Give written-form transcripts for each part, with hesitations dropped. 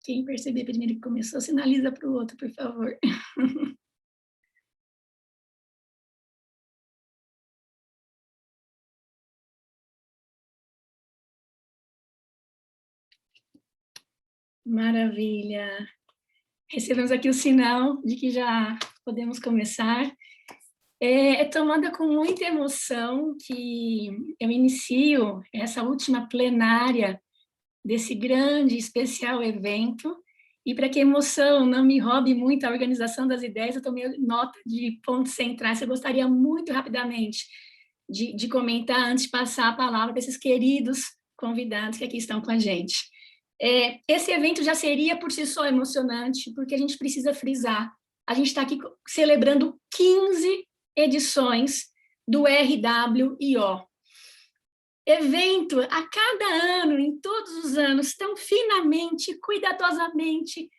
Quem perceber primeiro que começou, sinaliza para o outro, por favor. Maravilha. Recebemos aqui o sinal de que já podemos começar. É tomada com muita emoção que eu inicio essa última plenária desse grande e especial evento. E para que a emoção não me roube muito a organização das ideias, eu tomei nota de pontos centrais. Eu gostaria muito rapidamente de comentar antes de passar a palavra para esses queridos convidados que aqui estão com a gente. Esse evento já seria por si só emocionante, porque a gente precisa frisar. A gente está aqui celebrando 15 edições do RWIO. Evento a cada ano, em todos os anos, tão finamente, cuidadosamente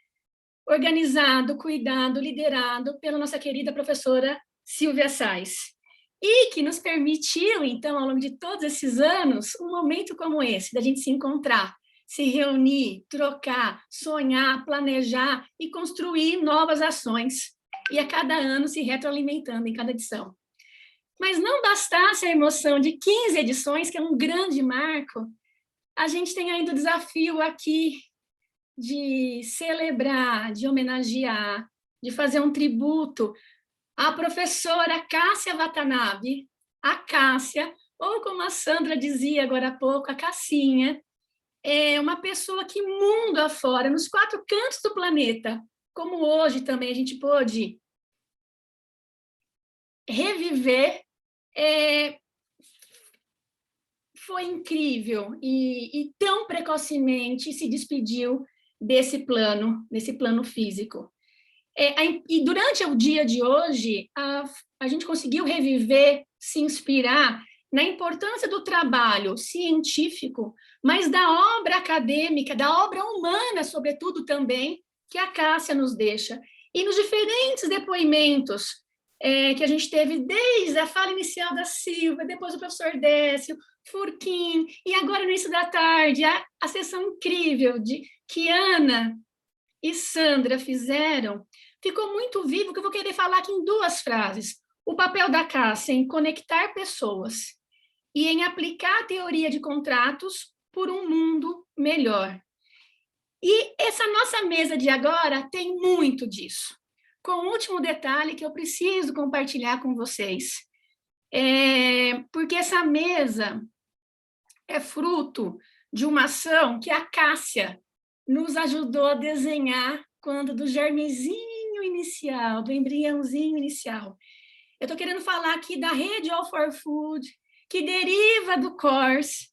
organizado, cuidado, liderado pela nossa querida professora Silvia Sais. E que nos permitiu, então, ao longo de todos esses anos, um momento como esse, da gente se encontrar, se reunir, trocar, sonhar, planejar e construir novas ações. E a cada ano se retroalimentando em cada edição. Mas não bastasse a emoção de 15 edições, que é um grande marco, a gente tem ainda o desafio aqui de celebrar, de homenagear, de fazer um tributo à professora Cássia Watanabe, a Cássia, ou como a Sandra dizia agora há pouco, a Cassinha, é uma pessoa que mundo afora, nos 4 cantos do planeta, como hoje também a gente pôde reviver, foi incrível e tão precocemente se despediu desse plano físico. E durante o dia de hoje, a gente conseguiu reviver, se inspirar na importância do trabalho científico, mas da obra acadêmica, da obra humana, sobretudo também, que a Cássia nos deixa. E nos diferentes depoimentos que a gente teve, desde a fala inicial da Silvia, depois do professor Décio, Furquim, e agora no início da tarde, a sessão incrível que Ana e Sandra fizeram, ficou muito vivo, que eu vou querer falar aqui em 2 frases. O papel da Cássia em conectar pessoas e em aplicar a teoria de contratos por um mundo melhor. E essa nossa mesa de agora tem muito disso. Com o último detalhe que eu preciso compartilhar com vocês. Porque essa mesa é fruto de uma ação que a Cássia nos ajudou a desenhar quando do germezinho inicial, do embriãozinho inicial. Eu estou querendo falar aqui da rede All for Food, que deriva do CORS,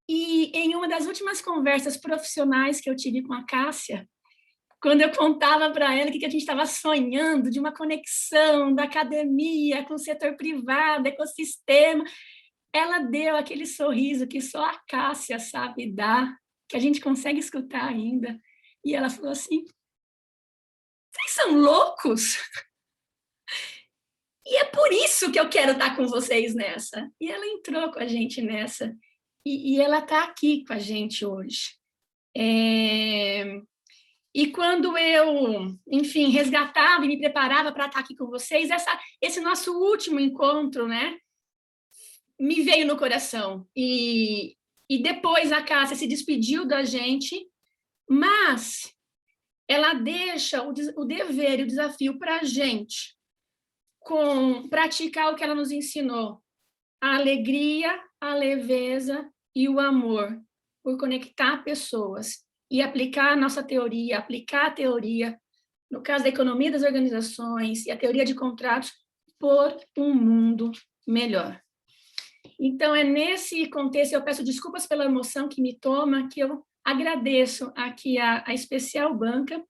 e em uma das últimas conversas profissionais que eu tive com a Cássia, quando eu contava para ela que a gente estava sonhando de uma conexão da academia com o setor privado, ecossistema, ela deu aquele sorriso que só a Cássia sabe dar, que a gente consegue escutar ainda. E ela falou assim, vocês são loucos? E é por isso que eu quero estar com vocês nessa. E ela entrou com a gente nessa. E ela está aqui com a gente hoje. E quando eu, enfim, resgatava e me preparava para estar aqui com vocês, esse nosso último encontro, né, me veio no coração. E depois a Cássia se despediu da gente, mas ela deixa o dever e o desafio para a gente, com praticar o que ela nos ensinou, a alegria, a leveza e o amor, por conectar pessoas e aplicar a nossa teoria, aplicar a teoria no caso da economia das organizações e a teoria de contratos, por um mundo melhor. Então, é nesse contexto, eu peço desculpas pela emoção que me toma, que eu agradeço aqui a Especial Banca,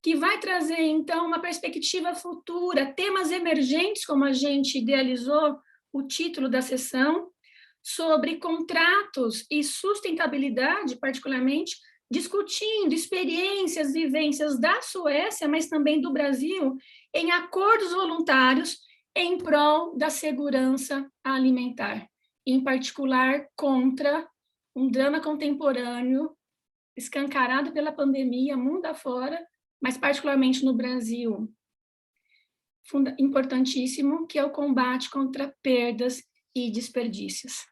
que vai trazer, então, uma perspectiva futura, temas emergentes, como a gente idealizou o título da sessão, sobre contratos e sustentabilidade, particularmente, discutindo experiências, vivências da Suécia, mas também do Brasil, em acordos voluntários em prol da segurança alimentar, em particular contra um drama contemporâneo escancarado pela pandemia, mundo afora, mas particularmente no Brasil, importantíssimo, que é o combate contra perdas e desperdícios.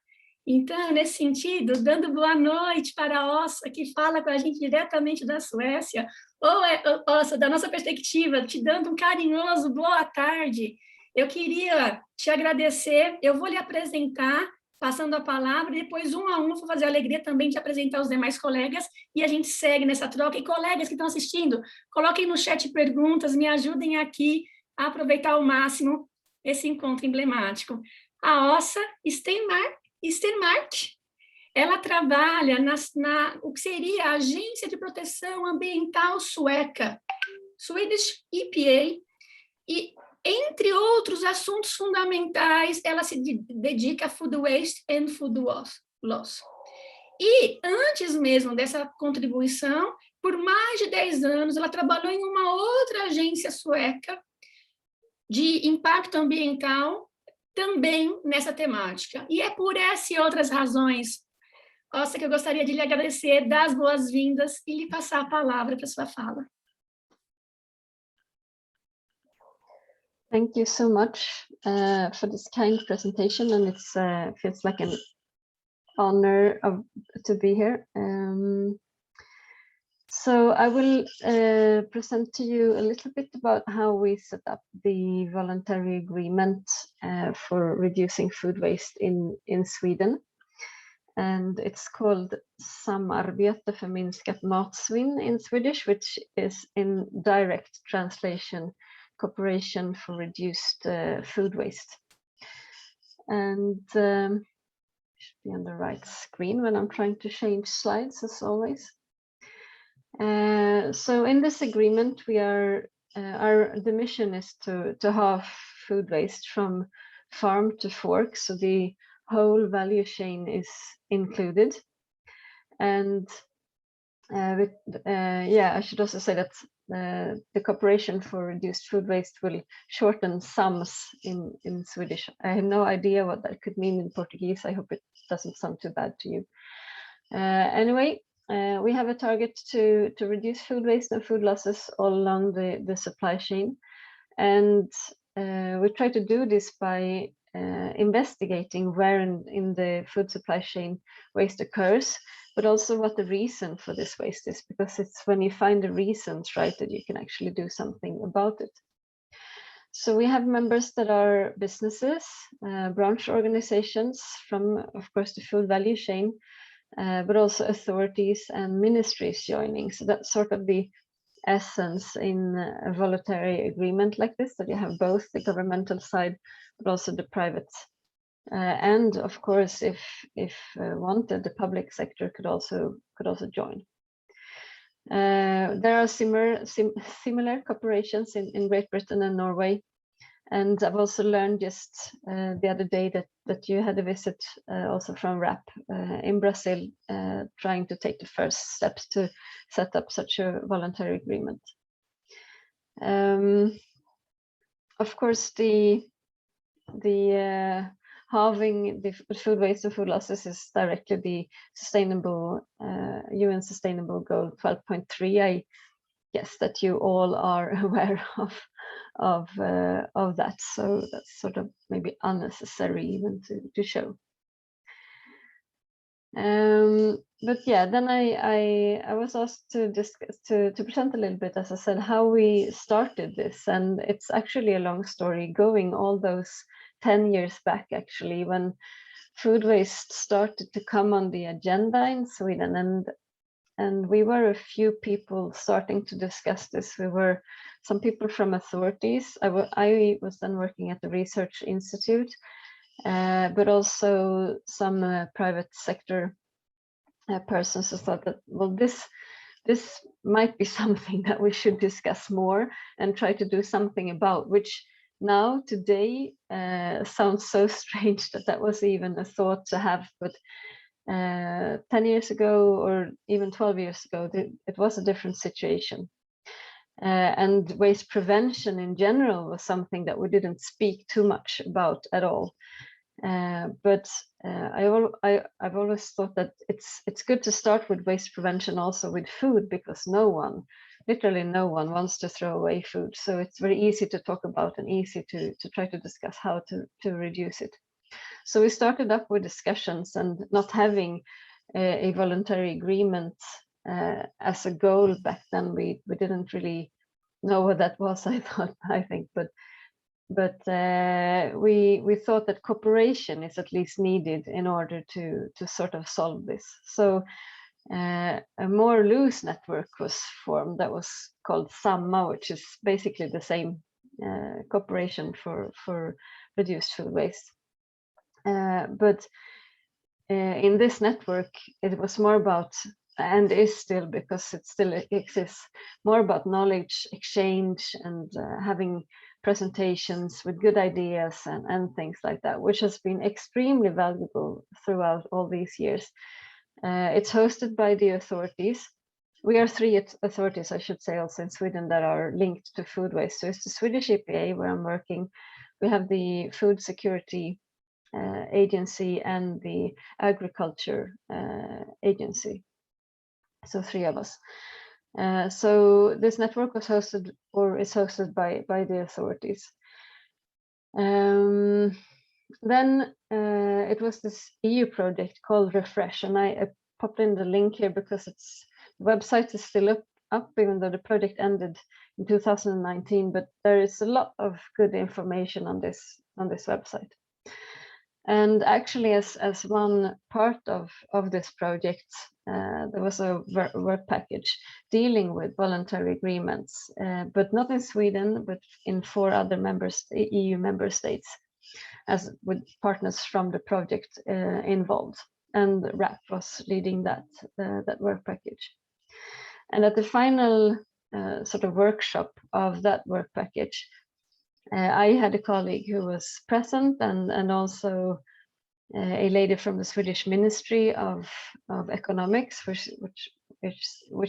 Então, nesse sentido, dando boa noite para a Åsa, que fala com a gente diretamente da Suécia, ou Åsa, da nossa perspectiva, te dando um carinhoso boa tarde, eu queria te agradecer, eu vou lhe apresentar, passando a palavra, e depois, um a um, vou fazer a alegria também de apresentar os demais colegas, e a gente segue nessa troca. E colegas que estão assistindo, coloquem no chat perguntas, me ajudem aqui a aproveitar ao máximo esse encontro emblemático. A Åsa Stenmark, ela trabalha o que seria a Agência de Proteção Ambiental Sueca, Swedish EPA, e, entre outros assuntos fundamentais, ela se dedica a food waste and food loss. E, antes mesmo dessa contribuição, por mais de 10 anos, ela trabalhou em uma outra agência sueca de impacto ambiental, também nessa temática. E é por essas e outras razões, Åsa, que eu gostaria de lhe agradecer, dar as boas-vindas e lhe passar a palavra para a sua fala. Thank you so much for this kind presentation, and it feels like an honor to be here. So I will present to you a little bit about how we set up the voluntary agreement for reducing food waste in Sweden. And it's called Samarbete för minskat matsvinn in Swedish, which is in direct translation, Cooperation for Reduced Food Waste. And should be on the right screen when I'm trying to change slides, as always. So in this agreement, we are the mission is to halve food waste from farm to fork, so the whole value chain is included. And yeah, I should also say that the Cooperation for Reduced Food Waste will shorten SAMS in Swedish. I have no idea what that could mean in Portuguese. I hope it doesn't sound too bad to you. Anyway, we have a target to reduce food waste and food losses all along the supply chain. And we try to do this by investigating where in the food supply chain waste occurs, but also what the reason for this waste is, because it's when you find the reasons, right, that you can actually do something about it. So we have members that are businesses, branch organizations from, of course, the food value chain, but also authorities and ministries joining. So that's sort of the essence in a voluntary agreement like this, that you have both the governmental side, but also the private. And of course, if wanted, the public sector could also join. There are similar cooperations in Great Britain and Norway. And I've also learned just the other day that you had a visit also from RAP in Brazil, trying to take the first steps to set up such a voluntary agreement. Of course, the halving the food waste and food losses is directly the sustainable UN Sustainable Goal 12.3. I guess that you all are aware of that, so that's sort of maybe unnecessary even to show. But yeah, then I was asked to discuss to present a little bit, as I said, how we started this, and it's actually a long story, going all those 10 years back, actually, when food waste started to come on the agenda in Sweden. And and we were a few people starting to discuss this. We were some people from authorities. I was then working at the research institute, but also some private sector persons who thought that, well, this might be something that we should discuss more and try to do something about, which now today sounds so strange that was even a thought to have, but 10 years ago or even 12 years ago, it was a different situation. And waste prevention in general was something that we didn't speak too much about at all. But I've always thought that it's good to start with waste prevention also with food, because literally no one wants to throw away food. So it's very easy to talk about and easy to try to discuss how to reduce it. So we started up with discussions, and not having a voluntary agreement as a goal back then, we didn't really know what that was, I think, but we thought that cooperation is at least needed in order to sort of solve this. So a more loose network was formed that was called SAMMA, which is basically the same cooperation for reduced food waste. But in this network, it was more about, and is still, because it still exists, more about knowledge exchange and having presentations with good ideas and things like that, which has been extremely valuable throughout all these years. It's hosted by the authorities. We are 3 authorities, I should say, also in Sweden, that are linked to food waste. So it's the Swedish EPA, where I'm working. We have the Food Security Agency and the Agriculture Agency. So 3 of us. So this network was hosted, or is hosted, by the authorities. Then it was this EU project called Refresh, and I popped in the link here because the website is still up, even though the project ended in 2019. But there is a lot of good information on this website. And actually, as one part of this project, there was a work package dealing with voluntary agreements, but not in Sweden, but in 4 other EU member states, as with partners from the project involved. And RAP was leading that work package. And at the final sort of workshop of that work package, I had a colleague who was present, and also a lady from the Swedish Ministry of Economics, which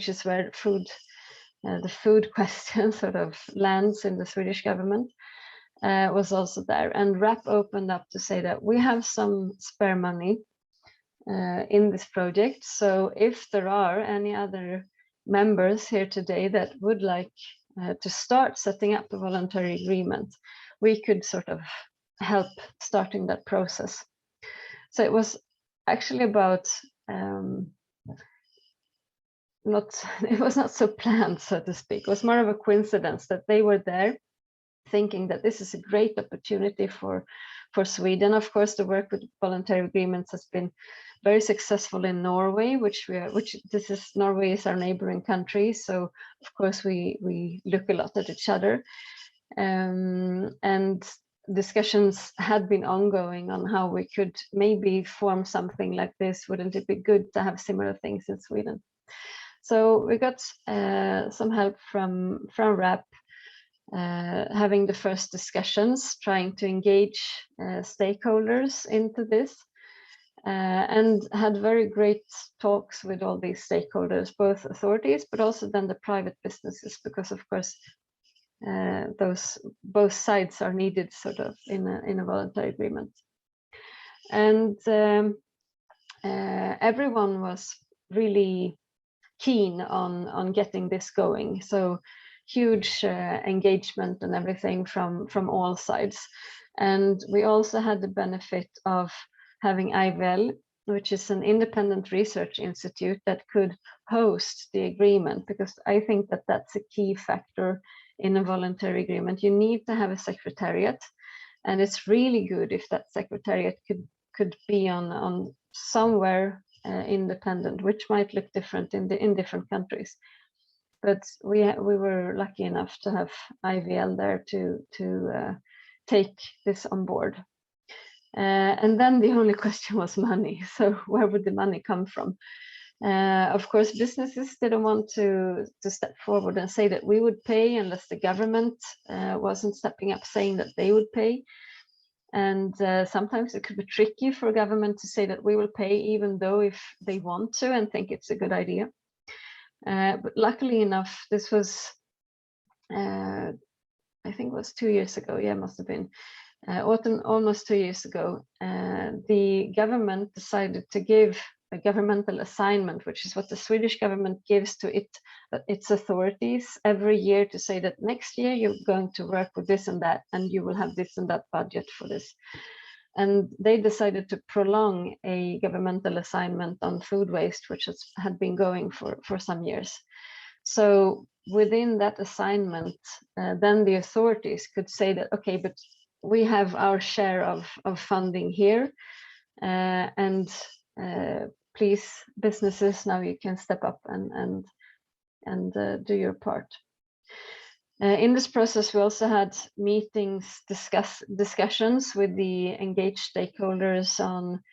is where the food question sort of lands in the Swedish government, was also there. And RAP opened up to say that we have some spare money in this project. So if there are any other members here today that would like to start setting up a voluntary agreement, we could sort of help starting that process. So it was actually about it was not so planned, so to speak. It was more of a coincidence that they were there, thinking that this is a great opportunity for Sweden. Of course, the work with voluntary agreements has been very successful in Norway, Norway is our neighboring country. So of course we look a lot at each other, and discussions had been ongoing on how we could maybe form something like this. Wouldn't it be good to have similar things in Sweden? So we got some help from RAP, having the first discussions, trying to engage stakeholders into this, and had very great talks with all these stakeholders, both authorities, but also then the private businesses, because of course both sides are needed sort of in a voluntary agreement. And everyone was really keen on getting this going. So huge engagement and everything from all sides. And we also had the benefit of having IVL, which is an independent research institute that could host the agreement, because I think that that's a key factor in a voluntary agreement. You need to have a secretariat, and it's really good if that secretariat could be on somewhere independent, which might look different in different countries. But we were lucky enough to have IVL there to take this on board. And then the only question was money. So where would the money come from? Of course, businesses didn't want to step forward and say that we would pay unless the government wasn't stepping up saying that they would pay. And sometimes it could be tricky for a government to say that we will pay, even though if they want to and think it's a good idea. But luckily enough, this was, I think it was 2 years ago. Yeah, must have been autumn, almost 2 years ago. The government decided to give a governmental assignment, which is what the Swedish government gives to its authorities every year, to say that next year you're going to work with this and that, and you will have this and that budget for this. And they decided to prolong a governmental assignment on food waste, which had been going for some years. So within that assignment, then the authorities could say that, okay, but we have our share of funding here, and please, businesses, now you can step up and do your part. In this process, we also had meetings, discussions with the engaged stakeholders on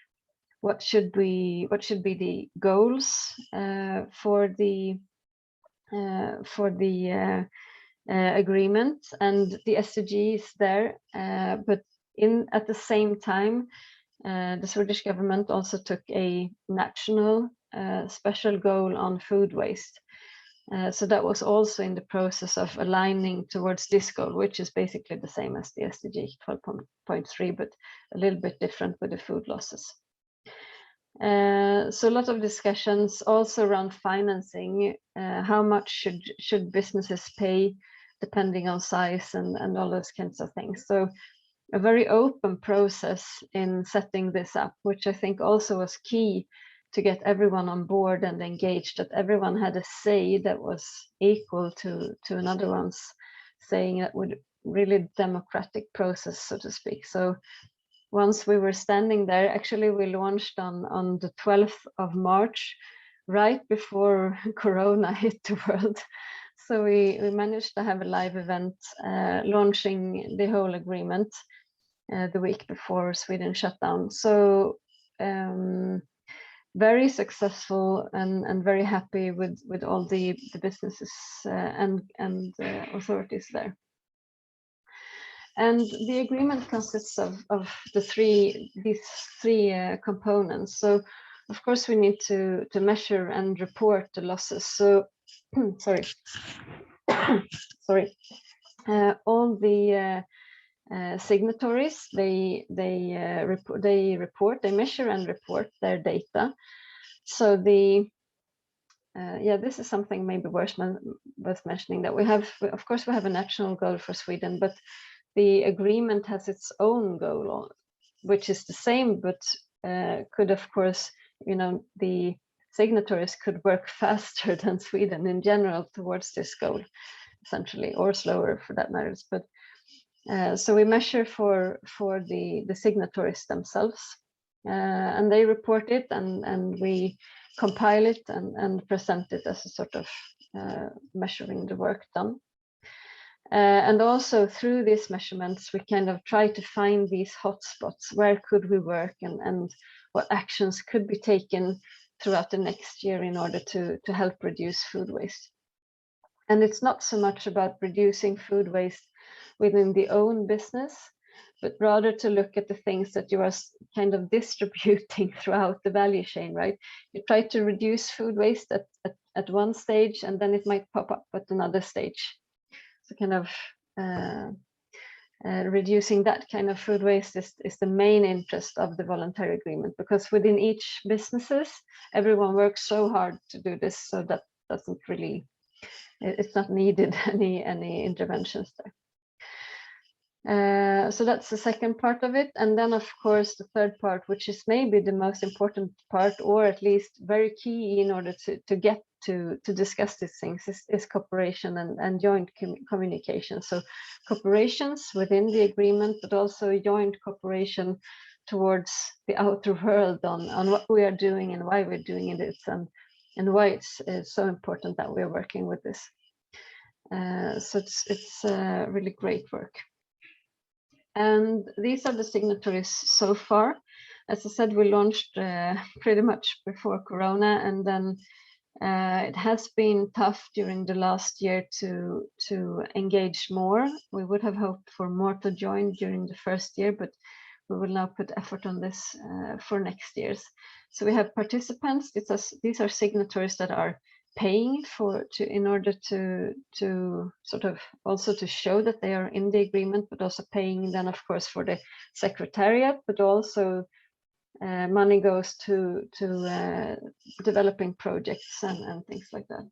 what should be the goals for the agreement and the SDGs there. But at the same time, the Swedish government also took a national special goal on food waste. So that was also in the process of aligning towards this goal, which is basically the same as the SDG 12.3, but a little bit different with the food losses. So a lot of discussions also around financing, how much should businesses pay depending on size and all those kinds of things. So a very open process in setting this up, which I think also was key to get everyone on board and engaged, that everyone had a say that was equal to another one's saying, that would really democratic process, so to speak. So once we were standing there, actually we launched on the 12th of March, right before Corona hit the world. So we managed to have a live event launching the whole agreement the week before Sweden shut down. So very successful and very happy with all the businesses and authorities there. And the agreement consists of these three components. So of course we need to measure and report the losses. So sorry, all the signatories, they measure and report their data. So this is something maybe worth mentioning, that we have, of course, we have a national goal for Sweden, but the agreement has its own goal, which is the same, but could, of course, the signatories could work faster than Sweden in general towards this goal, essentially, or slower for that matter. But so we measure for the signatories themselves, and they report it, and we compile it and present it as a sort of measuring the work done. And also through these measurements, we kind of try to find these hotspots. Where could we work, and what actions could be taken throughout the next year in order to help reduce food waste. And it's not so much about reducing food waste within the own business, but rather to look at the things that you are kind of distributing throughout the value chain, right? You try to reduce food waste at one stage, and then it might pop up at another stage. So kind of reducing that kind of food waste is the main interest of the voluntary agreement, because within each businesses, everyone works so hard to do this, so that doesn't really, it's not needed any interventions there. So that's the second part of it. And then, of course, the third part, which is maybe the most important part, or at least very key in order to get to discuss these things, is cooperation and joint communication. So cooperations within the agreement, but also joint cooperation towards the outer world on what we are doing and why we're doing it, and why it's so important that we're working with this. So it's really great work. And these are the signatories so far. As I said, we launched pretty much before Corona, and then it has been tough during the last year to engage more. We would have hoped for more to join during the first year, but we will now put effort on this for next year's. So we have participants. These are signatories that are paying in order to sort of also to show that they are in the agreement, but also paying then, of course, for the secretariat, but also money goes to developing projects and things like that.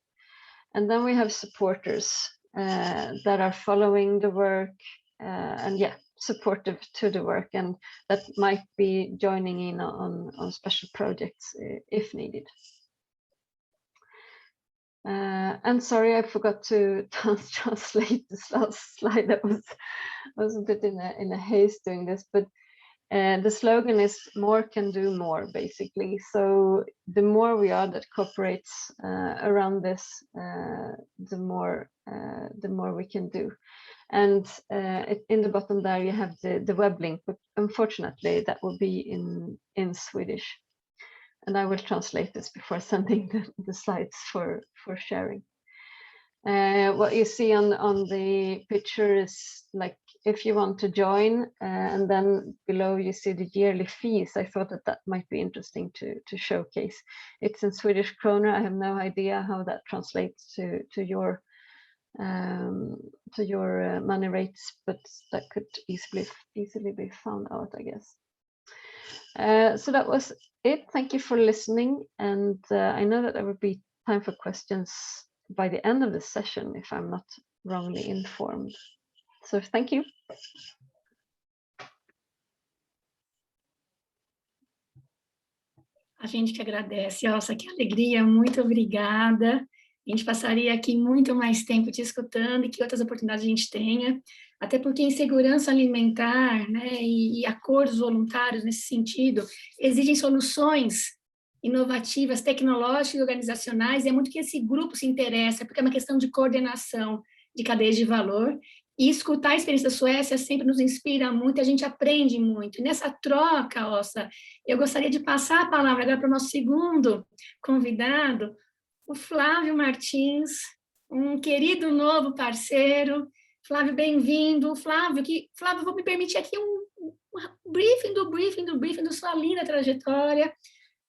And then we have supporters that are following the work and supportive to the work, and that might be joining in on special projects if needed. And sorry, I forgot to translate this last slide. That was a bit in a haste doing this, but the slogan is "More can do more," basically. So the more we are that cooperates around this, the more we can do. And in the bottom there you have the web link, but unfortunately that will be in Swedish. And I will translate this before sending the slides for sharing. What you see on the picture is like if you want to join, and then below you see the yearly fees. I thought that might be interesting to showcase. It's in Swedish krona. I have no idea how that translates to your money rates, but that could easily be found out, I guess. So that was it. Thank you for listening, and I know that there will be time for questions by the end of the session if I'm not wrongly informed. So thank you. A gente que agradece, Elsa, que alegria, muito obrigada. A gente passaria aqui muito mais tempo te escutando e que outras oportunidades a gente tenha, até porque insegurança alimentar, né, e acordos voluntários nesse sentido exigem soluções inovativas, tecnológicas e organizacionais, e é muito que esse grupo se interessa, porque é uma questão de coordenação de cadeias de valor, e escutar a experiência da Suécia sempre nos inspira muito, a gente aprende muito. E nessa troca, Elsa, eu gostaria de passar a palavra agora para o nosso segundo convidado, o Flávio Martins, um querido novo parceiro. Flávio, bem-vindo. Flávio, vou me permitir aqui um briefing da sua linda trajetória,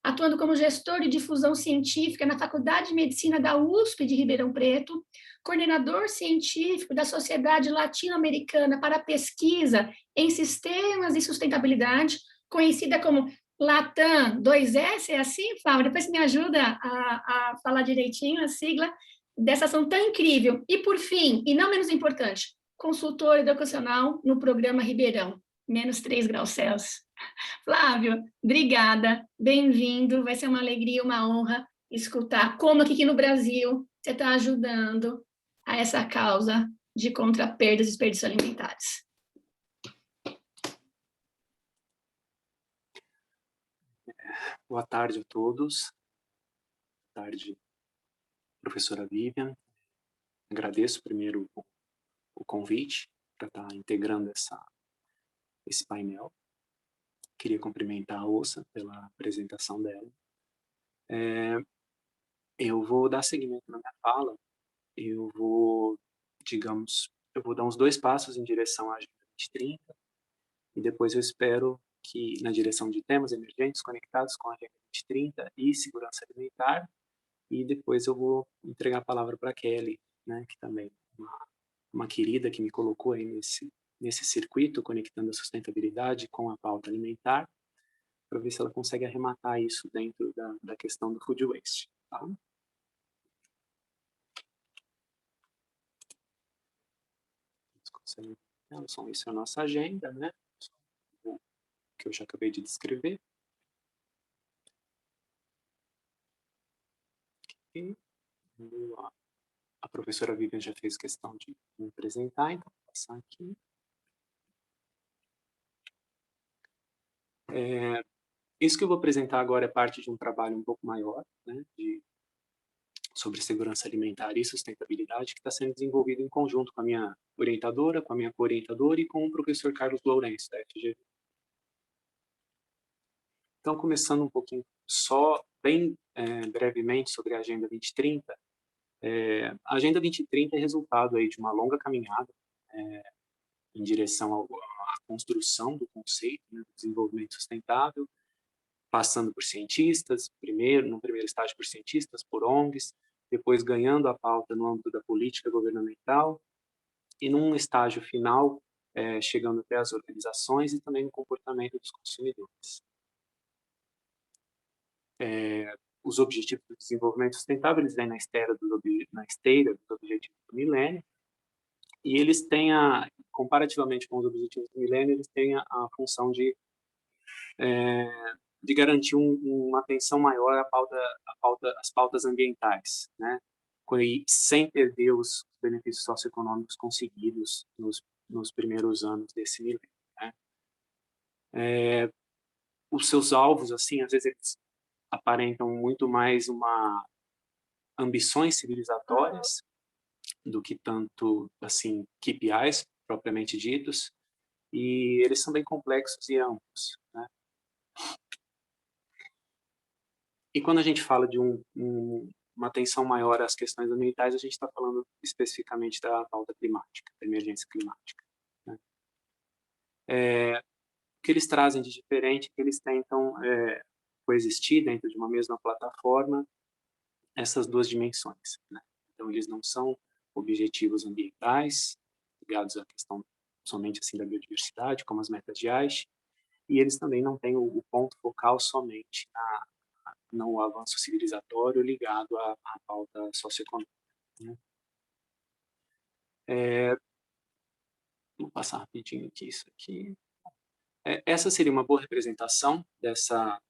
atuando como gestor de difusão científica na Faculdade de Medicina da USP de Ribeirão Preto, coordenador científico da Sociedade Latino-Americana para a Pesquisa em Sistemas de Sustentabilidade, conhecida como Latam 2S, é assim, Flávio? Depois me ajuda a falar direitinho a sigla dessa ação tão incrível. E, por fim, e não menos importante, consultor educacional no programa Ribeirão, menos 3 graus Celsius. Flávio, obrigada, bem-vindo, vai ser uma alegria, uma honra escutar como aqui no Brasil você está ajudando a essa causa de contra perdas e desperdícios alimentares. Boa tarde a todos. Boa tarde, professora Vivian. Agradeço primeiro o convite para estar integrando esse painel. Queria cumprimentar a Elsa pela apresentação dela. Eu vou dar seguimento na minha fala. Eu vou dar uns 2 passos em direção à Agenda 2030 e depois eu espero que na direção de temas emergentes conectados com a Agenda 2030 e segurança alimentar, e depois eu vou entregar a palavra para a Kelly, né, que também é uma querida que me colocou aí nesse circuito, conectando a sustentabilidade com a pauta alimentar, para ver se ela consegue arrematar isso dentro da questão do food waste. Tá? Então, isso é a nossa agenda, né? Que eu já acabei de descrever. E a professora Vivian já fez questão de me apresentar, então vou passar aqui. Isso que eu vou apresentar agora é parte de um trabalho um pouco maior, né, sobre segurança alimentar e sustentabilidade, que está sendo desenvolvido em conjunto com a minha orientadora, com a minha co-orientadora e com o professor Carlos Lourenço, da FGV. Então, começando um pouquinho só, bem brevemente, sobre a Agenda 2030, a Agenda 2030 é resultado aí de uma longa caminhada em direção à construção do conceito, né, do desenvolvimento sustentável, passando por cientistas, no primeiro estágio por cientistas, por ONGs, depois ganhando a pauta no âmbito da política governamental, e num estágio final, chegando até as organizações e também no comportamento dos consumidores. Os Objetivos do Desenvolvimento Sustentável, eles vêm na esteira dos Objetivos do Milênio, e eles têm, comparativamente com os Objetivos do Milênio, eles têm a função de garantir uma atenção maior às pautas ambientais, né? Sem perder os benefícios socioeconômicos conseguidos nos primeiros anos desse milênio, né? Os seus alvos, assim, às vezes eles aparentam muito mais ambições civilizatórias do que tanto, assim, KPIs propriamente ditos, e eles são bem complexos e amplos, né? E quando a gente fala de uma atenção maior às questões ambientais, a gente está falando especificamente da pauta climática, da emergência climática, né? O que eles trazem de diferente é que eles tentam coexistir dentro de uma mesma plataforma essas duas dimensões, né? Então, eles não são objetivos ambientais ligados à questão somente assim da biodiversidade, como as metas de Aichi, e eles também não têm o ponto focal somente no avanço civilizatório ligado à pauta socioeconômica, né? Vou passar rapidinho aqui isso aqui. Essa seria uma boa representação dessa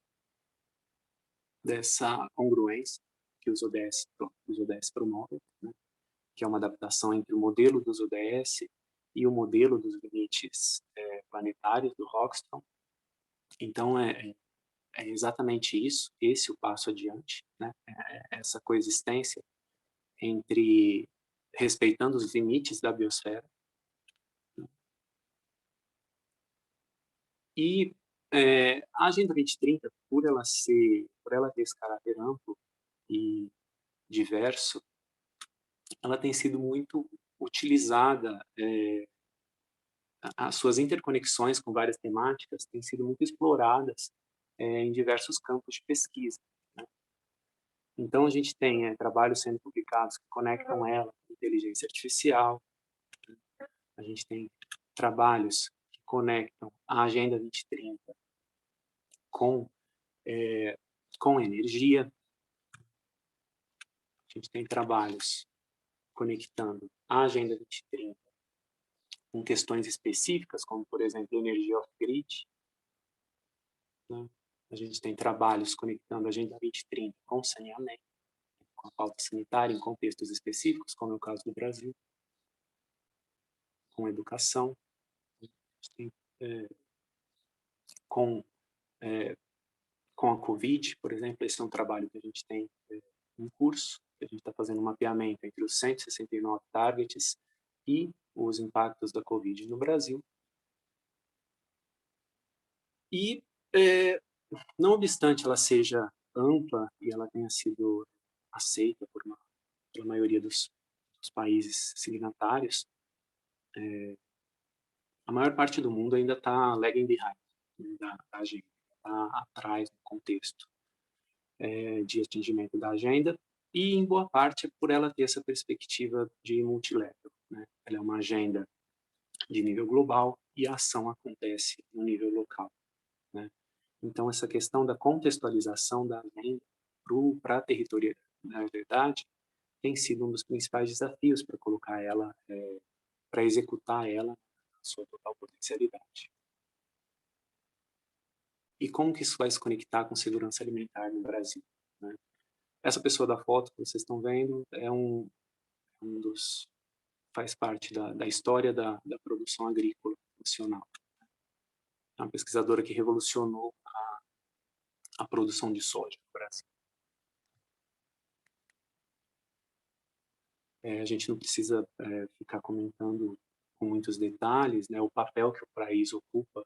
congruência que os ODS promovem, né? Que é uma adaptação entre o modelo dos ODS e o modelo dos limites planetários do Rockström. Então, é exatamente isso, esse o passo adiante, né? Essa coexistência entre respeitando os limites da biosfera, né? E a Agenda 2030, por ela ter esse caráter amplo e diverso, ela tem sido muito utilizada, as suas interconexões com várias temáticas têm sido muito exploradas em diversos campos de pesquisa, né? Então, a gente tem trabalhos sendo publicados que conectam ela com inteligência artificial, a gente tem trabalhos que conectam a Agenda 2030 com energia, a gente tem trabalhos conectando a Agenda 2030 com questões específicas, como, por exemplo, energia off-grid, né? A gente tem trabalhos conectando a Agenda 2030 com saneamento, com a pauta sanitária em contextos específicos, como é o caso do Brasil, com educação, a gente tem, com a Covid, por exemplo. Esse é um trabalho que a gente tem em curso, que a gente está fazendo um mapeamento entre os 169 targets e os impactos da Covid no Brasil. E, não obstante ela seja ampla e ela tenha sido aceita pela maioria dos países signatários, a maior parte do mundo ainda está lagging behind, né, da agenda, está atrás do contexto de atingimento da agenda, e em boa parte por ela ter essa perspectiva de multilevel, né? Ela é uma agenda de nível global e a ação acontece no nível local, né? Então, essa questão da contextualização da agenda para a territorialidade tem sido um dos principais desafios para colocar ela, para executar ela na sua total potencialidade. E como que isso vai se conectar com segurança alimentar no Brasil, né? Essa pessoa da foto que vocês estão vendo é faz parte da história da produção agrícola nacional. É uma pesquisadora que revolucionou a produção de soja no Brasil. A gente não precisa ficar comentando com muitos detalhes, né, o papel que o país ocupa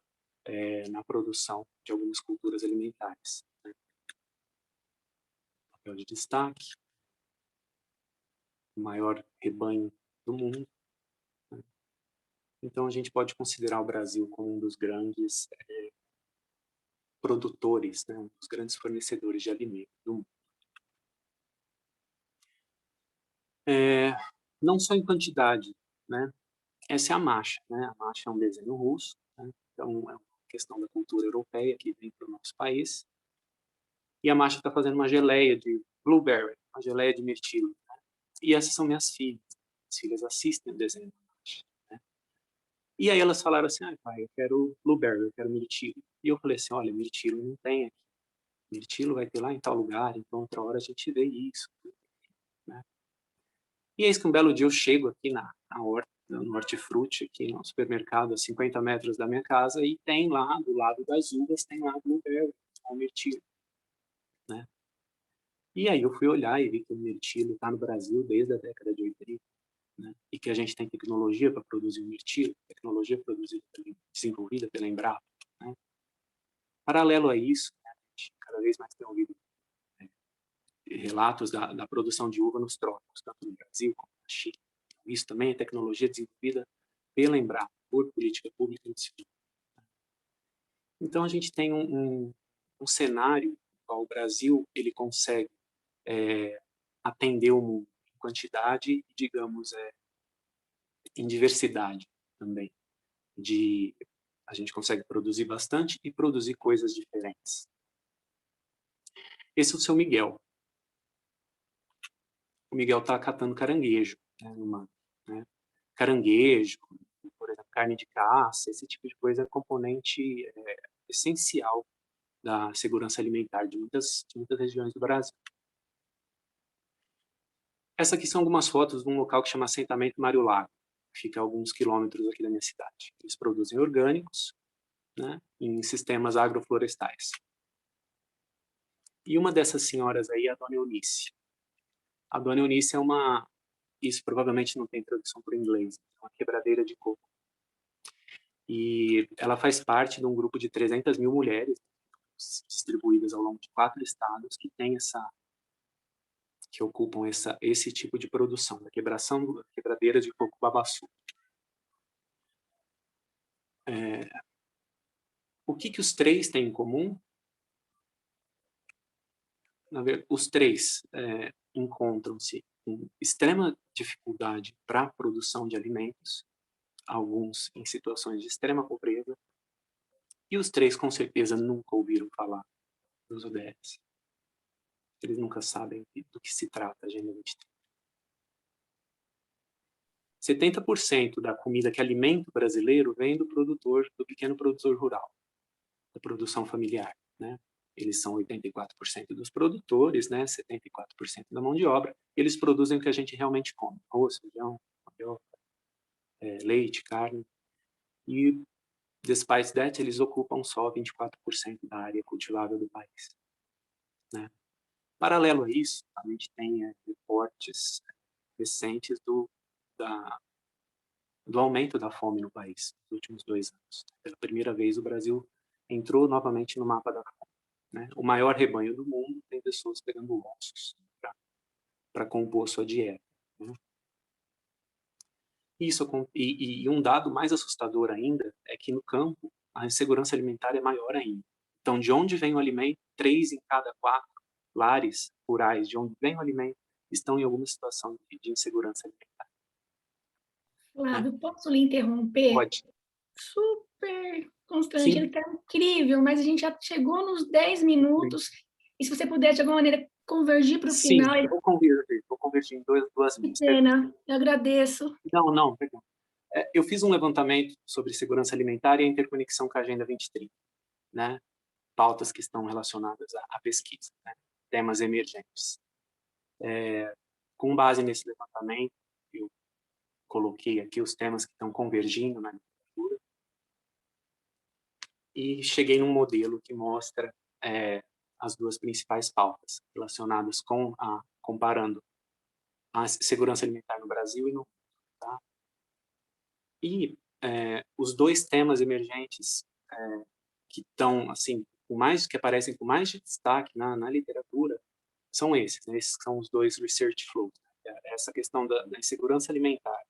na produção de algumas culturas alimentares. Né? Papel de destaque, o maior rebanho do mundo. Né? Então, a gente pode considerar o Brasil como um dos grandes produtores, né, um dos grandes fornecedores de alimentos do mundo. Não só em quantidade, né? Essa é a Masha, né? A Masha é um desenho russo, né? Então é uma questão da cultura europeia que vem para o nosso país. E a Masha está fazendo uma geleia de blueberry, uma geleia de mirtilo. Né? E essas são minhas filhas. As filhas assistem o desenho da Masha. Né? E aí elas falaram assim, pai, eu quero blueberry, eu quero mirtilo. E eu falei assim, olha, mirtilo não tem aqui. Mirtilo vai ter lá em tal lugar, então outra hora a gente vê isso. Né? E eis que um belo dia eu chego aqui na horta, no hortifruti, aqui no supermercado, a 50 metros da minha casa, e tem lá, do lado das uvas, tem lá blueberry, o mirtilo. Né? E aí eu fui olhar e vi que o mirtilo está no Brasil desde a década de 80, né? E que a gente tem tecnologia para produzir o mirtilo, tecnologia desenvolvida pela Embrapa. Né? Paralelo a isso, né, a gente cada vez mais tem ouvido relatos da produção de uva nos trópicos, tanto no Brasil como na China. Isso também é tecnologia desenvolvida pela Embrapa, por política pública e civil. Então, a gente tem um cenário no qual o Brasil ele consegue atender o mundo em quantidade e, digamos, em diversidade também. A gente consegue produzir bastante e produzir coisas diferentes. Esse é o seu Miguel. O Miguel está catando caranguejo, né? Caranguejo, por exemplo, carne de caça, esse tipo de coisa é componente essencial da segurança alimentar de muitas regiões do Brasil. Essas aqui são algumas fotos de um local que chama Assentamento Mário Lago, que fica a alguns quilômetros aqui da minha cidade. Eles produzem orgânicos, né, em sistemas agroflorestais. E uma dessas senhoras aí é a Dona Eunice. A Dona Eunice isso provavelmente não tem tradução para o inglês, é uma quebradeira de coco. E ela faz parte de um grupo de 300 mil mulheres distribuídas ao longo de 4 estados que ocupam esse tipo de produção, da quebradeira de coco babaçu. O que os três têm em comum? Os três encontram-se com extrema dificuldade para a produção de alimentos, alguns em situações de extrema pobreza, e os três com certeza nunca ouviram falar dos ODS. Eles nunca sabem do que se trata a Agenda 2030. 70% da comida que alimenta o brasileiro vem do pequeno produtor rural, da produção familiar, né? Eles são 84% dos produtores, né? 74% da mão de obra. Eles produzem o que a gente realmente come: arroz, feijão, mandioca, leite, carne. E, despite that, eles ocupam só 24% da área cultivável do país. Né? Paralelo a isso, a gente tem reportes recentes do aumento da fome no país nos últimos 2 anos. Pela primeira vez, o Brasil entrou novamente no mapa da fome. Né? O maior rebanho do mundo tem pessoas pegando ossos para compor sua dieta. Né? E um dado mais assustador ainda é que no campo a insegurança alimentar é maior ainda. Então, de onde vem o alimento? 3 em cada 4 lares rurais de onde vem o alimento estão em alguma situação de insegurança alimentar. Flávio, posso lhe interromper? Pode. Super constrangido, Sim. tá incrível, mas a gente já chegou nos 10 minutos. Sim. E se você puder, de alguma maneira, convergir para o final. Sim, vou convergir em 2 minhas. Que pena, eu agradeço. Não, perdão. Eu fiz um levantamento sobre segurança alimentar e a interconexão com a Agenda 2030, né? Pautas que estão relacionadas à pesquisa, né? Temas emergentes. Com base nesse levantamento, eu coloquei aqui os temas que estão convergindo na literatura. e cheguei num modelo que mostra as duas principais pautas relacionadas comparando a segurança alimentar no Brasil e no mundo, tá? E os dois temas emergentes que estão assim que aparecem com mais destaque na literatura são esses, né? Esses são os dois research flows, né? Essa questão da insegurança alimentar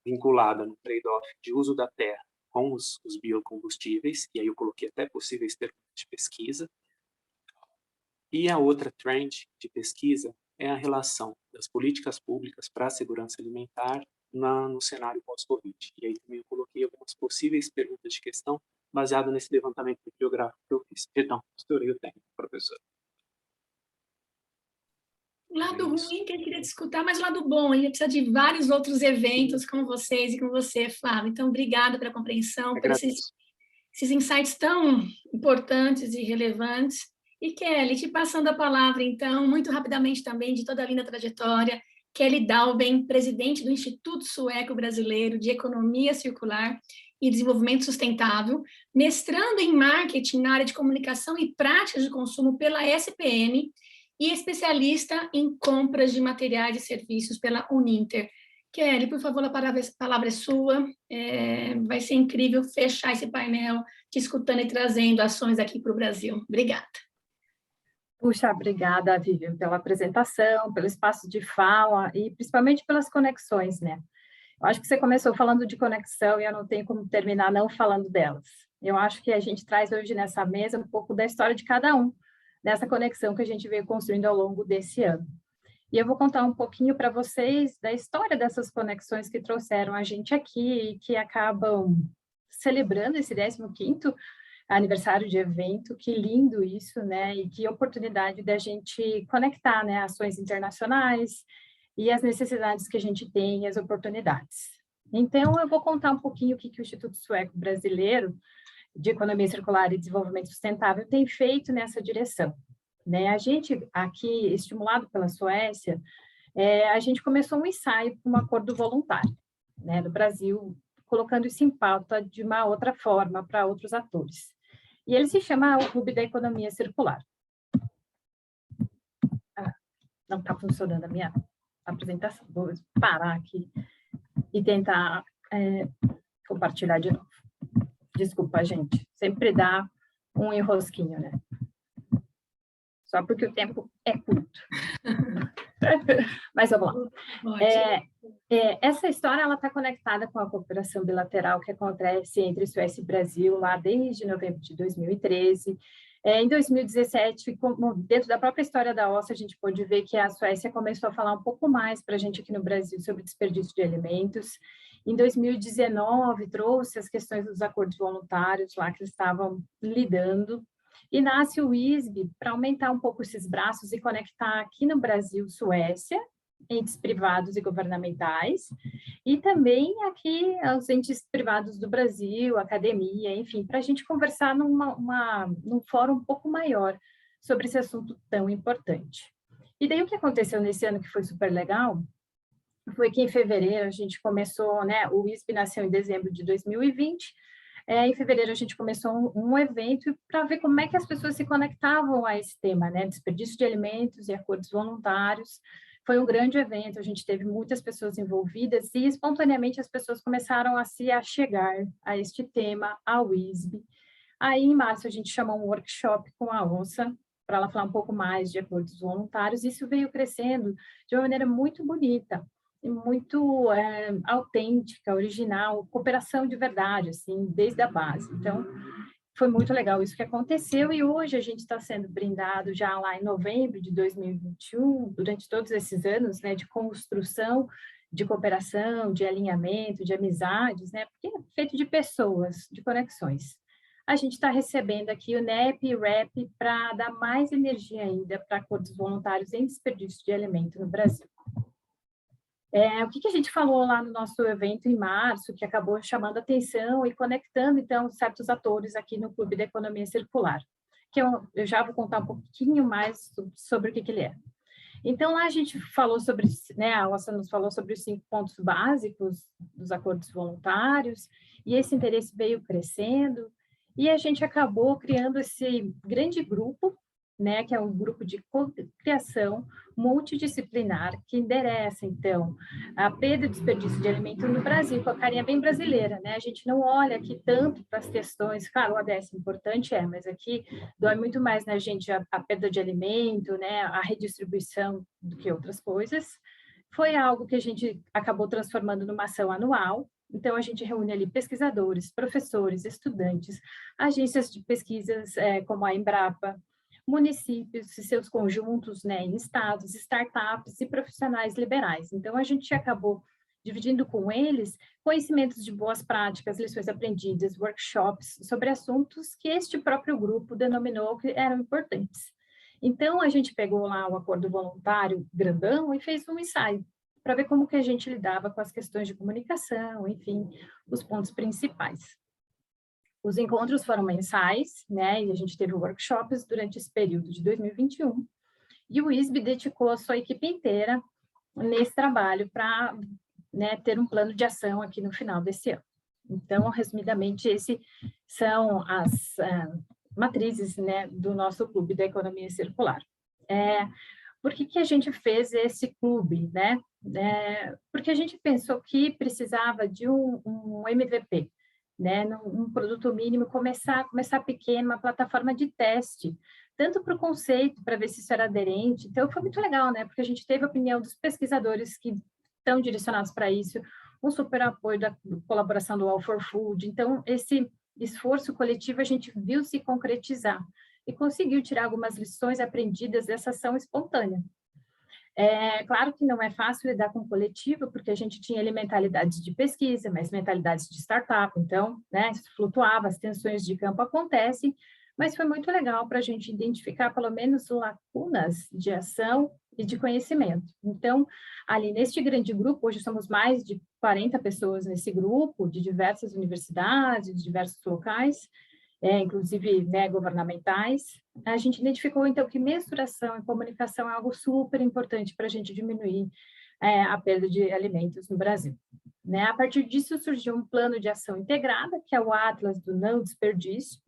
vinculada no trade-off de uso da terra com os biocombustíveis, e aí eu coloquei até possíveis perguntas de pesquisa. E a outra trend de pesquisa é a relação das políticas públicas para a segurança alimentar no cenário pós-Covid. E aí também eu coloquei algumas possíveis perguntas de questão baseado nesse levantamento bibliográfico que eu fiz. Perdão, estourei o tempo, professor. O lado ruim que eu queria discutir, mas o lado bom, a gente precisa de vários outros eventos como vocês e com você, Flávio. Então, obrigada pela compreensão, por esses insights tão importantes e relevantes. E Kelly, te passando a palavra, então, muito rapidamente também, de toda a linda trajetória, Kelly Dalben, presidente do Instituto Sueco Brasileiro de Economia Circular e Desenvolvimento Sustentável, mestrando em marketing na área de comunicação e práticas de consumo pela SPM e especialista em compras de materiais e serviços pela Uninter. Kelly, por favor, a palavra é sua. Vai ser incrível fechar esse painel, te escutando e trazendo ações aqui para o Brasil. Obrigada. Puxa, obrigada, Vivian, pela apresentação, pelo espaço de fala e principalmente pelas conexões, né? Eu acho que você começou falando de conexão e eu não tenho como terminar não falando delas. Eu acho que a gente traz hoje nessa mesa um pouco da história de cada um, dessa conexão que a gente veio construindo ao longo desse ano. E eu vou contar um pouquinho para vocês da história dessas conexões que trouxeram a gente aqui e que acabam celebrando esse 15º aniversário de evento. Que lindo isso, né? E que oportunidade da gente conectar, né, ações internacionais e as necessidades que a gente tem e as oportunidades. Então, eu vou contar um pouquinho o que o Instituto Sueco Brasileiro de Economia Circular e Desenvolvimento Sustentável tem feito nessa direção, né? A gente, aqui, estimulado pela Suécia, a gente começou um ensaio para um acordo voluntário, né, do Brasil, colocando isso em pauta de uma outra forma para outros atores. E ele se chama o Clube da Economia Circular. Não está funcionando a minha apresentação, vou parar aqui e tentar compartilhar de novo. Desculpa, gente, sempre dá um enrosquinho, né? Só porque o tempo é curto. Mas vamos lá. Essa história está conectada com a cooperação bilateral que acontece entre Suécia e Brasil lá desde novembro de 2013. Em 2017, dentro da própria história da OSCE, a gente pôde ver que a Suécia começou a falar um pouco mais para a gente aqui no Brasil sobre desperdício de alimentos. Em 2019, trouxe as questões dos acordos voluntários lá que eles estavam lidando. E nasce o WISB para aumentar um pouco esses braços e conectar aqui no Brasil, Suécia, entes privados e governamentais, e também aqui os entes privados do Brasil, academia, enfim, para a gente conversar num fórum um pouco maior sobre esse assunto tão importante. E daí o que aconteceu nesse ano que foi super legal, foi que em fevereiro a gente começou, né, o WISB nasceu em dezembro de 2020, em fevereiro a gente começou um evento para ver como é que as pessoas se conectavam a esse tema, né, desperdício de alimentos e acordos voluntários. Foi um grande evento, a gente teve muitas pessoas envolvidas e espontaneamente as pessoas começaram a se achegar a este tema, ao WISB. Aí em março a gente chamou um workshop com a ONSA para ela falar um pouco mais de acordos voluntários. Isso veio crescendo de uma maneira muito bonita, muito autêntica, original, cooperação de verdade, assim, desde a base. Então, foi muito legal isso que aconteceu e hoje a gente está sendo brindado já lá em novembro de 2021, durante todos esses anos, né, de construção, de cooperação, de alinhamento, de amizades, né, porque é feito de pessoas, de conexões. A gente está recebendo aqui o NEP e REP para dar mais energia ainda para acordos voluntários em desperdício de alimento no Brasil. O que a gente falou lá no nosso evento em março, que acabou chamando atenção e conectando, então, certos atores aqui no Clube da Economia Circular, que eu já vou contar um pouquinho mais sobre o que ele é. Então, lá a gente falou sobre, né, a OSCE nos falou sobre os 5 pontos básicos dos acordos voluntários, e esse interesse veio crescendo, E a gente acabou criando esse grande grupo, né, que é um grupo de criação multidisciplinar que endereça, então, a perda e desperdício de alimento no Brasil, com a carinha bem brasileira, né? A gente não olha aqui tanto para as questões, claro, o ODS é importante, mas aqui dói muito mais na gente a perda de alimento, né, a redistribuição do que outras coisas. Foi algo que a gente acabou transformando numa ação anual. Então, a gente reúne ali pesquisadores, professores, estudantes, agências de pesquisas como a Embrapa, municípios e seus conjuntos, né, em estados, startups e profissionais liberais. Então, a gente acabou dividindo com eles conhecimentos de boas práticas, lições aprendidas, workshops sobre assuntos que este próprio grupo denominou que eram importantes. Então, a gente pegou lá o acordo voluntário grandão e fez um ensaio para ver como que a gente lidava com as questões de comunicação, enfim, os pontos principais. Os encontros foram mensais, né, e a gente teve workshops durante esse período de 2021, e o ISB dedicou a sua equipe inteira nesse trabalho para, né, ter um plano de ação aqui no final desse ano. Então, resumidamente, esses são as matrizes, né, do nosso clube da economia circular. Por que a gente fez esse clube, né? Porque a gente pensou que precisava de um MVP, né? Um produto mínimo, começar pequeno, uma plataforma de teste, tanto para o conceito, para ver se isso era aderente. Então, foi muito legal, né? Porque a gente teve a opinião dos pesquisadores que estão direcionados para isso, um super apoio da colaboração do All for Food. Então, esse esforço coletivo a gente viu se concretizar e conseguiu tirar algumas lições aprendidas dessa ação espontânea. Claro que não é fácil lidar com o coletivo, porque a gente tinha ali mentalidades de pesquisa, mas mentalidades de startup, então, né, flutuava, as tensões de campo acontecem, mas foi muito legal para a gente identificar pelo menos lacunas de ação e de conhecimento. Então, ali neste grande grupo, hoje somos mais de 40 pessoas nesse grupo, de diversas universidades, de diversos locais, inclusive, né, governamentais, a gente identificou, então, que mensuração e comunicação é algo super importante para a gente diminuir a perda de alimentos no Brasil. Né? A partir disso, surgiu um plano de ação integrada, que é o Atlas do Não Desperdício,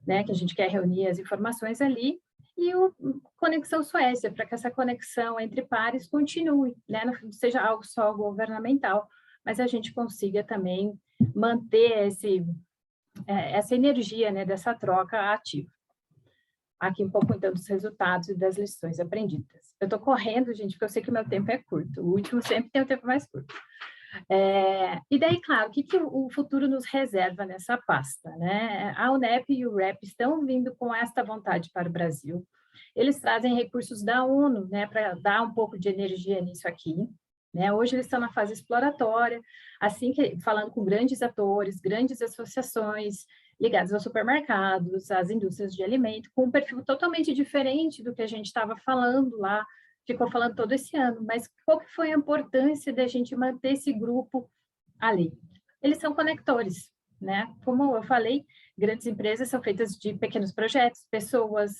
né, que a gente quer reunir as informações ali, e o Conexão Suécia, para que essa conexão entre pares continue, né, não seja algo só governamental, mas a gente consiga também manter essa energia, né, dessa troca ativa. Aqui um pouco, então, dos resultados e das lições aprendidas. Eu estou correndo, gente, porque eu sei que o meu tempo é curto. O último sempre tem o tempo mais curto. E daí, claro, o que o futuro nos reserva nessa pasta, né? A UNEP e o REP estão vindo com esta vontade para o Brasil. Eles trazem recursos da ONU, né, para dar um pouco de energia nisso aqui. Né? Hoje eles estão na fase exploratória, falando com grandes atores, grandes associações ligadas aos supermercados, às indústrias de alimento, com um perfil totalmente diferente do que a gente estava falando lá, ficou falando todo esse ano. Mas qual que foi a importância da gente manter esse grupo ali? Eles são conectores, né? Como eu falei, grandes empresas são feitas de pequenos projetos, pessoas,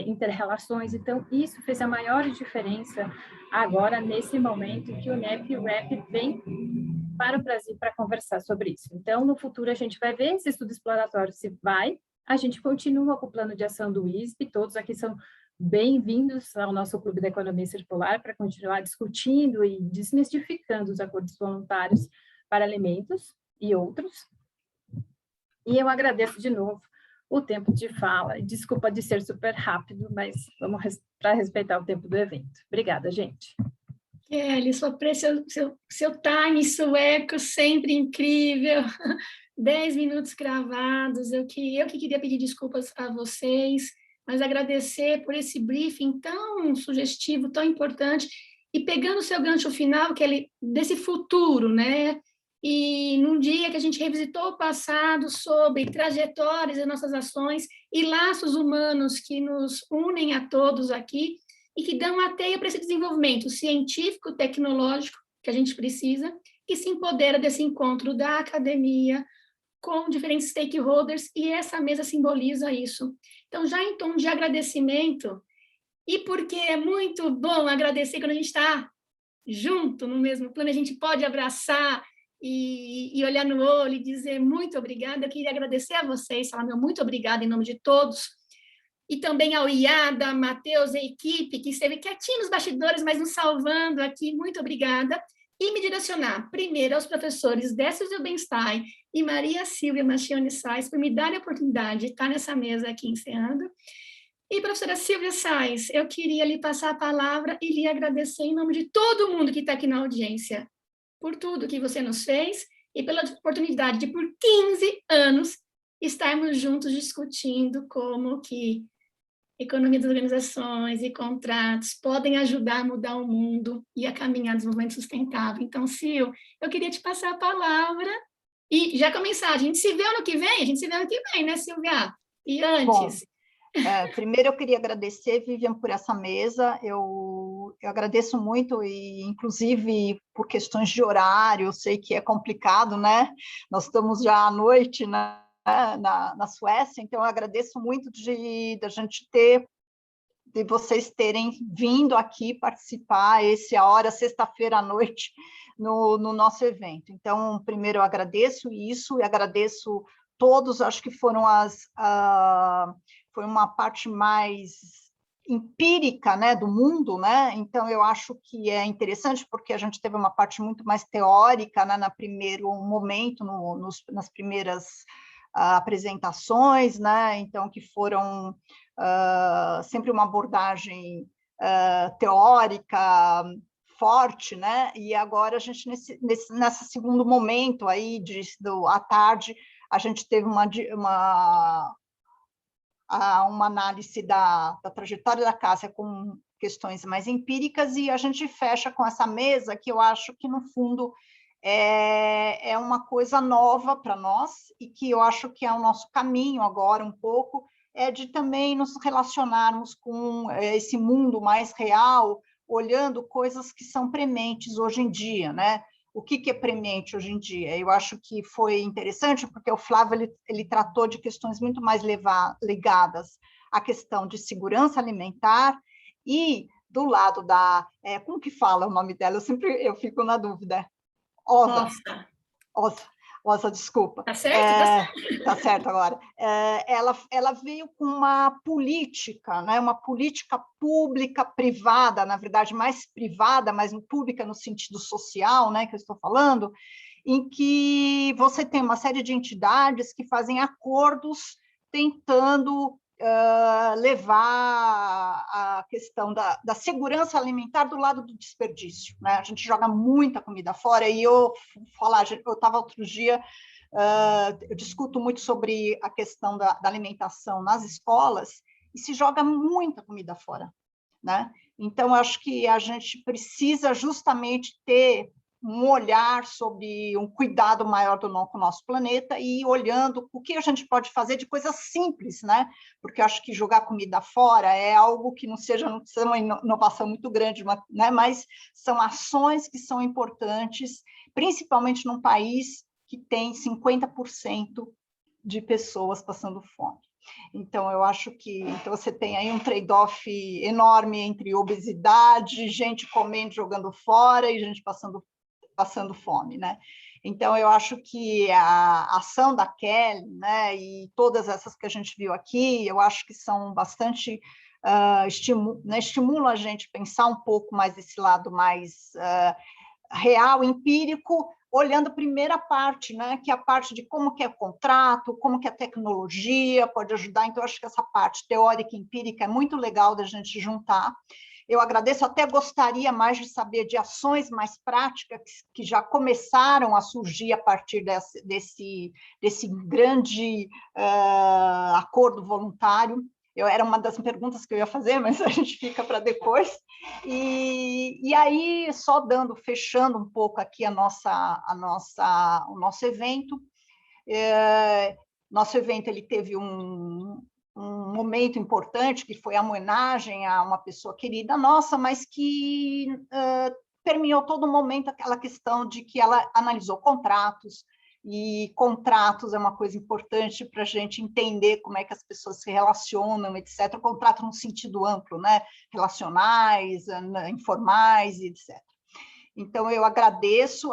inter-relações, então isso fez a maior diferença agora, nesse momento que o NEP e o REP vem para o Brasil para conversar sobre isso. Então, no futuro, a gente vai ver esse estudo exploratório se vai, a gente continua com o plano de ação do ISB, todos aqui são bem-vindos ao nosso Clube da Economia Circular para continuar discutindo e desmistificando os acordos voluntários para alimentos e outros. E eu agradeço de novo o tempo de fala. Desculpa de ser super rápido, mas vamos para respeitar o tempo do evento. Obrigada, gente. Kelly, seu time sueco sempre incrível. 10 minutos cravados. Eu que queria pedir desculpas a vocês, mas agradecer por esse briefing tão sugestivo, tão importante. E pegando o seu gancho final, Kelly, desse futuro, né? E num dia que a gente revisitou o passado sobre trajetórias das nossas ações e laços humanos que nos unem a todos aqui e que dão a teia para esse desenvolvimento científico, tecnológico que a gente precisa, que se empodera desse encontro da academia com diferentes stakeholders, e essa mesa simboliza isso. Então, já em tom de agradecimento, e porque é muito bom agradecer quando a gente está junto no mesmo plano, a gente pode abraçar e olhar no olho e dizer muito obrigada. Eu queria agradecer a vocês, falar meu muito obrigada em nome de todos, e também ao Iada, Matheus, a equipe, que esteve quietinho nos bastidores, mas nos salvando aqui, muito obrigada. E me direcionar, primeiro, aos professores Décio Zilbenstein e Maria Silvia Machione Sais, por me darem a oportunidade de estar nessa mesa aqui encerrando. E, professora Silvia Sais, eu queria lhe passar a palavra e lhe agradecer em nome de todo mundo que está aqui na audiência, por tudo que você nos fez e pela oportunidade de, por 15 anos, estarmos juntos discutindo como que economia das organizações e contratos podem ajudar a mudar o mundo e a caminhar no desenvolvimento sustentável. Então, Sil, eu queria te passar a palavra e já começar. A gente se vê ano que vem? A gente se vê ano que vem, né, Silvia? E antes... Bom, primeiro eu queria agradecer, Vivian, por essa mesa. Eu agradeço muito, e inclusive por questões de horário, eu sei que é complicado, né? Nós estamos já à noite, né? Na Suécia, então eu agradeço muito de vocês terem vindo aqui participar, a hora, sexta-feira à noite, no nosso evento. Então, primeiro eu agradeço isso, e agradeço todos, acho que foi uma parte mais empírica, né, do mundo, né? Então eu acho que é interessante, porque a gente teve uma parte muito mais teórica, né, no primeiro momento, nas primeiras apresentações, né? Então, que foram sempre uma abordagem teórica forte, né? E agora a gente, nesse segundo momento aí, à tarde, a gente teve uma análise da trajetória da Cássia com questões mais empíricas, e a gente fecha com essa mesa, que eu acho que, no fundo, é uma coisa nova para nós, e que eu acho que é o nosso caminho agora, um pouco, é de também nos relacionarmos com esse mundo mais real, olhando coisas que são prementes hoje em dia, né? O que é premente hoje em dia? Eu acho que foi interessante, porque o Flávio ele tratou de questões muito mais ligadas à questão de segurança alimentar, e do lado da... como que fala o nome dela? Eu fico na dúvida. Osa, desculpa. Tá certo? Tá certo agora. Ela veio com uma política, né? Uma política pública, privada, na verdade, mais privada, mas pública no sentido social, né? Que eu estou falando, em que você tem uma série de entidades que fazem acordos tentando levar a questão da segurança alimentar do lado do desperdício, né? A gente joga muita comida fora, e eu estava outro dia, eu discuto muito sobre a questão da alimentação nas escolas, e se joga muita comida fora, né? Então, acho que a gente precisa justamente ter um olhar sobre um cuidado maior com o nosso planeta, e olhando o que a gente pode fazer de coisas simples, né? Porque eu acho que jogar comida fora é algo que não seja uma inovação muito grande, né? Mas são ações que são importantes, principalmente num país que tem 50% de pessoas passando fome. Então, eu acho que você tem aí um trade-off enorme entre obesidade, gente comendo, jogando fora, e gente passando fome, né? Então, eu acho que a ação da Kelly, né, e todas essas que a gente viu aqui, eu acho que são bastante... estimulam a gente a pensar um pouco mais desse lado mais real, empírico, olhando a primeira parte, né, que é a parte de como que é o contrato, como que a tecnologia pode ajudar. Então, eu acho que essa parte teórica e empírica é muito legal da gente juntar. Eu agradeço, até gostaria mais de saber de ações mais práticas que já começaram a surgir a partir desse grande acordo voluntário. Era uma das perguntas que eu ia fazer, mas a gente fica para depois. E aí, só fechando um pouco aqui o nosso evento. Nosso evento ele teve um momento importante, que foi a homenagem a uma pessoa querida nossa, mas que permeou todo momento aquela questão de que ela analisou contratos, e contratos é uma coisa importante para a gente entender como é que as pessoas se relacionam, etc. O contrato no sentido amplo, né? Relacionais, informais, etc. Então, eu agradeço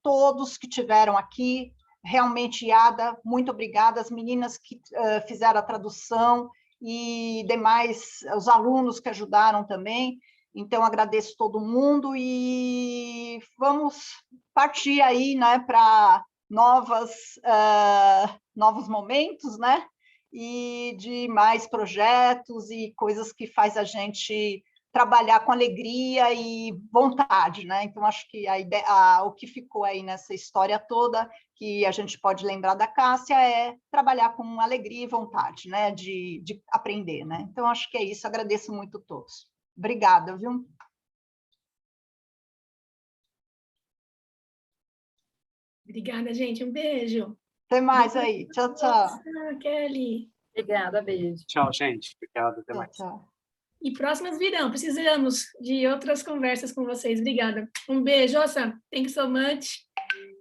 todos que tiveram aqui, realmente, Iada, muito obrigada, as meninas que fizeram a tradução e demais, os alunos que ajudaram também. Então, agradeço todo mundo e vamos partir aí, né, para novos momentos, né, e de mais projetos e coisas que faz a gente trabalhar com alegria e vontade, né? Então, acho que a ideia, o que ficou aí nessa história toda, que a gente pode lembrar da Cássia, é trabalhar com alegria e vontade, né? De aprender, né? Então, acho que é isso. Agradeço muito a todos. Obrigada, viu? Obrigada, gente. Um beijo. Até mais aí. Tchau, tchau. Tchau, Kelly. Obrigada, beijo. Tchau, gente. Obrigado. Até Tchau, mais. tchau. E próximas virão. Precisamos de outras conversas com vocês. Obrigada. Um beijo. Awesome. Thank you so much.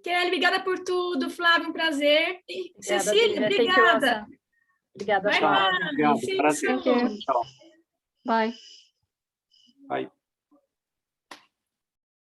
Kelly, obrigada por tudo. Flávio, um prazer. E Obrigada, Cecília, Bia. obrigada. Obrigada, Bye, Flávia. bye. Obrigado. See you Prazer. soon. Tchau. Bye. Bye.